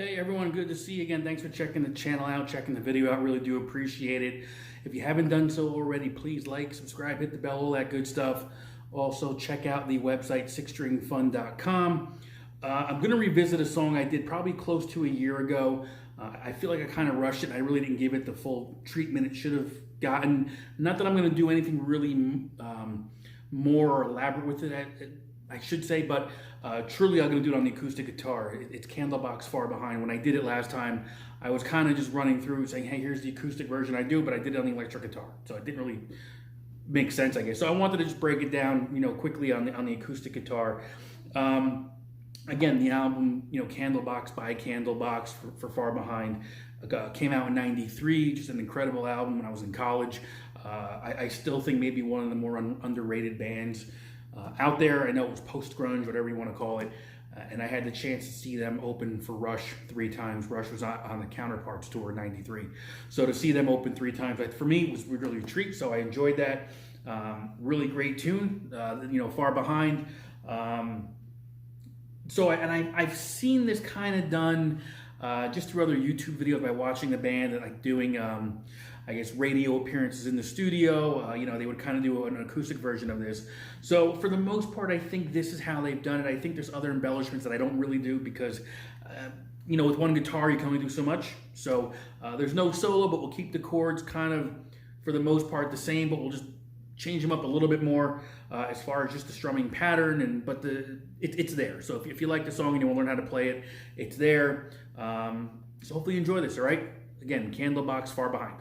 Hey everyone, good to see you again. Thanks for checking the channel out, checking the video out. Really do appreciate it. If you haven't done so already, please like, subscribe, hit the bell, all that good stuff. Also, check out the website, sixstringfun.com. I'm going to revisit a song I did probably close to a year ago. I feel like I kind of rushed it. I really didn't give it the full treatment it should have gotten. Not that I'm going to do anything really more elaborate with it, I should say, but truly I'm going to do it on the acoustic guitar. It's Candlebox Far Behind. When I did it last time, I was kind of just running through saying, hey, here's the acoustic version I do, but I did it on the electric guitar. So it didn't really make sense, I guess. So I wanted to just break it down, quickly on the acoustic guitar. Again, the album, Candlebox by Candlebox for Far Behind, came out in '93, just an incredible album when I was in college. I still think maybe one of the more underrated bands out there. I know it was post-grunge, whatever you want to call it, and I had the chance to see them open for Rush 3 times. Rush was on the Counterparts tour in '93. So to see them open 3 times, for me, it was really a treat, so I enjoyed that. Really great tune, Far Behind. I've seen this kind of done just through other YouTube videos by watching the band and like doing, I guess, radio appearances in the studio. They would kind of do an acoustic version of this. So for the most part, I think this is how they've done it. I think there's other embellishments that I don't really do because, with one guitar, you can only do so much. So there's no solo, but we'll keep the chords kind of, for the most part, the same, but we'll just change them up a little bit more as far as just the strumming pattern, but it's there. So if you like the song and you want to learn how to play it, it's there. So hopefully you enjoy this, all right? Again, Candlebox Far Behind.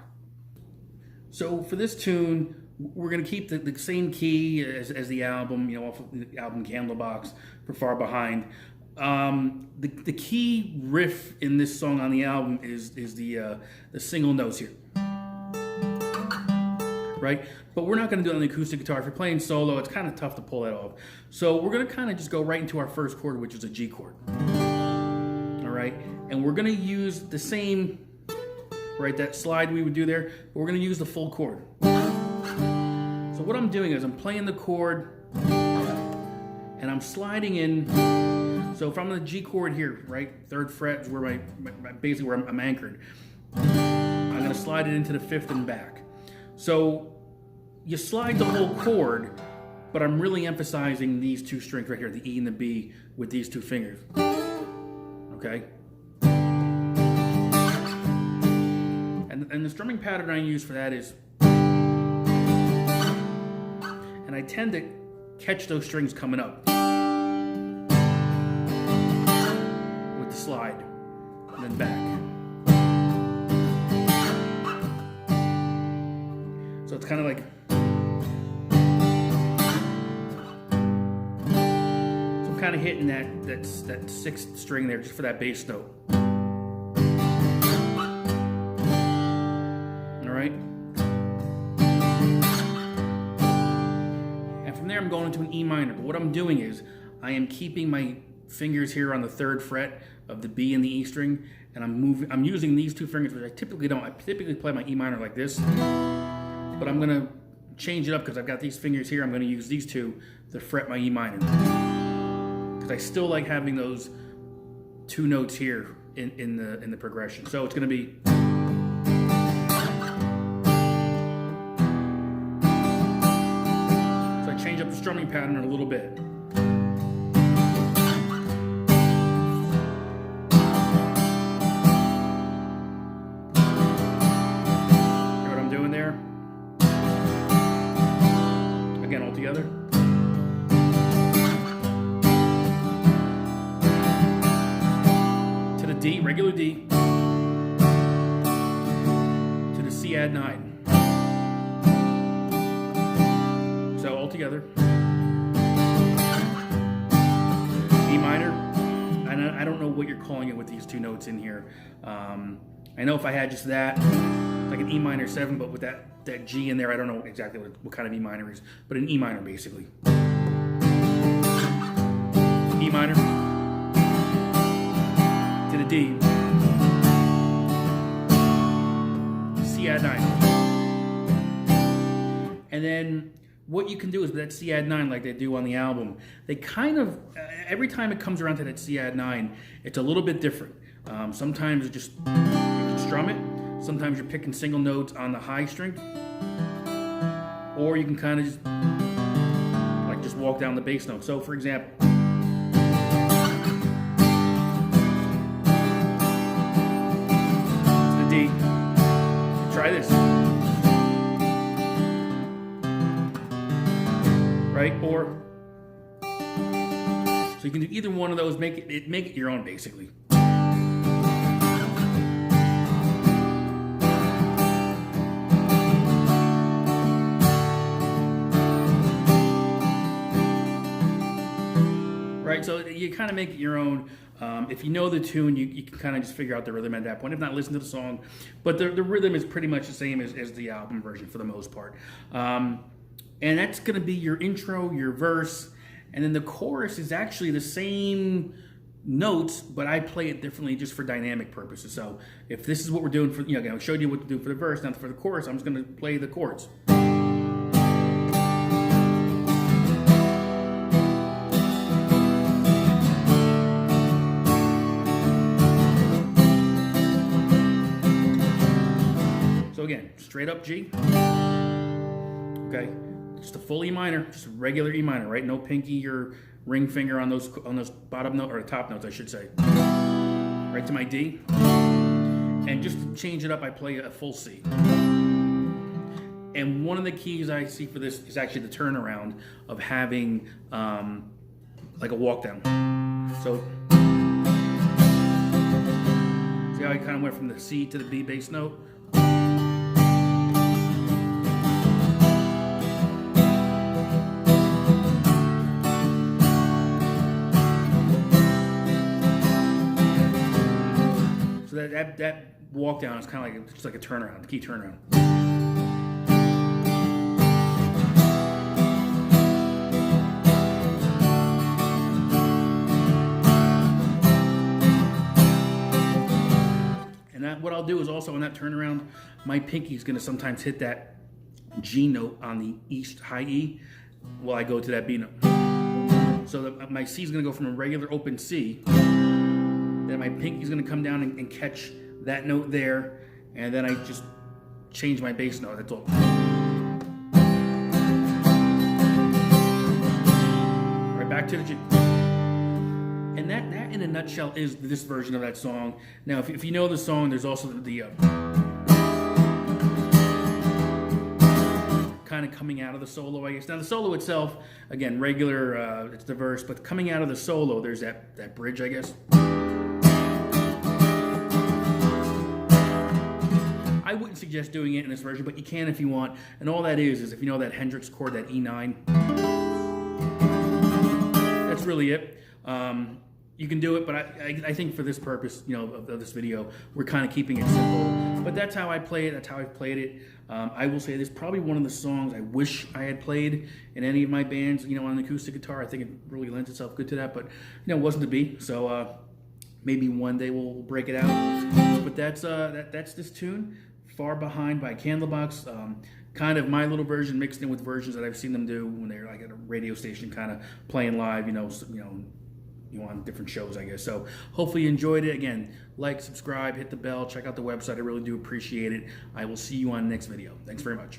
So for this tune, we're going to keep the same key as the album, off of the album Candlebox for Far Behind. The key riff in this song on the album is the single notes here. Right? But we're not going to do it on the acoustic guitar. If you're playing solo, it's kind of tough to pull that off. So we're going to kind of just go right into our first chord, which is a G chord. All right? And we're going to use the same, right, that slide we would do there, but we're going to use the full chord. So what I'm doing is I'm playing the chord and I'm sliding in. So if I'm on the G chord here, right, 3rd fret is where basically where I'm anchored. I'm going to slide it into the 5th and back. So you slide the whole chord, but I'm really emphasizing these 2 strings right here, the E and the B, with these 2 fingers. Okay? And the strumming pattern I use for that is, and I tend to catch those strings coming up with the slide, and then back. So it's kind of like, so I'm kind of hitting that 6th string there just for that bass note. All right. And from there I'm going into an E minor. But what I'm doing is I am keeping my fingers here on the 3rd fret of the B and the E string, and I'm using these 2 fingers, which I typically don't. I typically play my E minor like this. But I'm going to change it up because I've got these fingers here. I'm going to use these 2 to fret my E minor. Because I still like having those 2 notes here in the progression. So it's going to be. So I change up the strumming pattern a little bit. Hear what I'm doing there? Again, all together. To the D, regular D. To the C add 9. So all together. E minor. I don't know what you're calling it with these 2 notes in here. I know if I had just that, like an E minor 7, but with that G in there, I don't know exactly what kind of E minor is, but an E minor basically. E minor to the D, C add 9, and then what you can do is with that C add 9, like they do on the album, they kind of, every time it comes around to that C add 9, it's a little bit different. Sometimes you can strum it. Sometimes you're picking single notes on the high string, or you can kind of just walk down the bass note. So, for example, the D. Try this, right? Or so you can do either one of those. Make it your own, basically. Right, so you kind of make it your own. If you know the tune, you can kind of just figure out the rhythm at that point. If not, listen to the song. But the rhythm is pretty much the same as the album version for the most part. And that's going to be your intro, your verse, and then the chorus is actually the same notes, but I play it differently just for dynamic purposes. So if this is what we're doing for, I showed you what to do for the verse. Now for the chorus, I'm just going to play the chords. So again, straight up G, okay, just a full E minor, just a regular E minor, right? No pinky or ring finger on those bottom note or top notes, I should say. Right to my D, and just to change it up, I play a full C. And one of the keys I see for this is actually the turnaround of having like a walk down. So see how I kind of went from the C to the B bass note. So that walk down is kind of like just like a turnaround, key turnaround. And what I'll do is also on that turnaround, my pinky is going to sometimes hit that G note on the high E while I go to that B note. So my C is going to go from a regular open C. Then my pinky is going to come down and catch that note there, and then I just change my bass note. That's all. Right back to the G. And that in a nutshell is this version of that song. Now, if you know the song, there's also the kind of coming out of the solo, I guess. Now, the solo itself, again, regular, it's the verse, but coming out of the solo, there's that bridge, I guess. I wouldn't suggest doing it in this version, but you can if you want. And all that is if you know that Hendrix chord, that E9. That's really it. You can do it, but I think for this purpose, of this video, we're kind of keeping it simple. But that's how I play it. That's how I've played it. I will say this is probably one of the songs I wish I had played in any of my bands, on the acoustic guitar. I think it really lends itself good to that, but it wasn't to be. So maybe one day we'll break it out. But that's this tune, Far Behind by Candlebox. Kind of my little version mixed in with versions that I've seen them do when they're like at a radio station, kind of playing live, on different shows, I guess. So hopefully you enjoyed it. Again, like, subscribe, hit the bell, check out the website. I really do appreciate it. I will see you on the next video. Thanks very much.